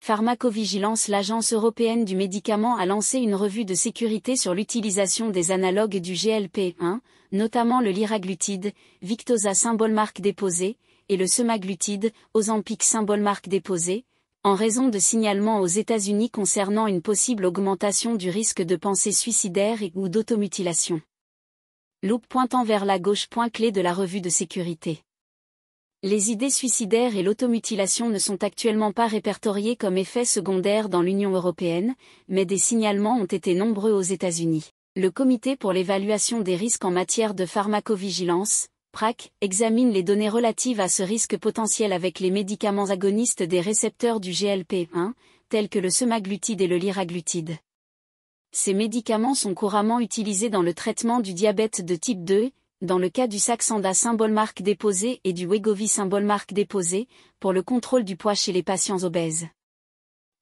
Pharmacovigilance. L'Agence européenne du médicament a lancé une revue de sécurité sur l'utilisation des analogues du GLP-1, notamment le liraglutide, Victoza symbole marque déposée, et le semaglutide, Ozempic symbole marque déposée, en raison de signalements aux États-Unis concernant une possible augmentation du risque de pensée suicidaire ou d'automutilation. Loupe pointant vers la gauche. Point clé de la revue de sécurité. Les idées suicidaires et l'automutilation ne sont actuellement pas répertoriés comme effets secondaires dans l'Union européenne, mais des signalements ont été nombreux aux États-Unis. Le Comité pour l'évaluation des risques en matière de pharmacovigilance, PRAC, examine les données relatives à ce risque potentiel avec les médicaments agonistes des récepteurs du GLP-1, tels que le semaglutide et le liraglutide. Ces médicaments sont couramment utilisés dans le traitement du diabète de type 2, dans le cas du Saxenda symbole marque déposée et du Wegovy symbole marque déposée, pour le contrôle du poids chez les patients obèses.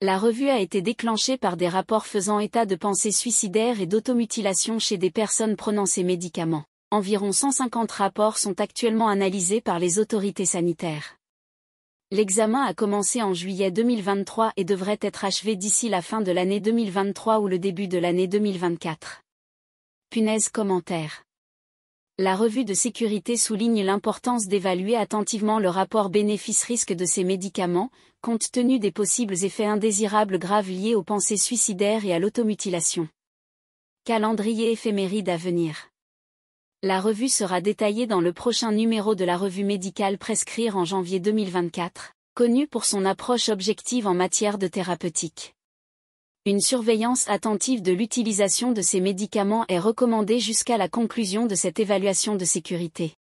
La revue a été déclenchée par des rapports faisant état de pensée suicidaire et d'automutilation chez des personnes prenant ces médicaments. Environ 150 rapports sont actuellement analysés par les autorités sanitaires. L'examen a commencé en juillet 2023 et devrait être achevé d'ici la fin de l'année 2023 ou le début de l'année 2024. Punaise. Commentaire. La revue de sécurité souligne l'importance d'évaluer attentivement le rapport bénéfice-risque de ces médicaments, compte tenu des possibles effets indésirables graves liés aux pensées suicidaires et à l'automutilation. Calendrier éphéméride à venir. La revue sera détaillée dans le prochain numéro de la revue médicale Prescrire en janvier 2024, connue pour son approche objective en matière de thérapeutique. Une surveillance attentive de l'utilisation de ces médicaments est recommandée jusqu'à la conclusion de cette évaluation de sécurité.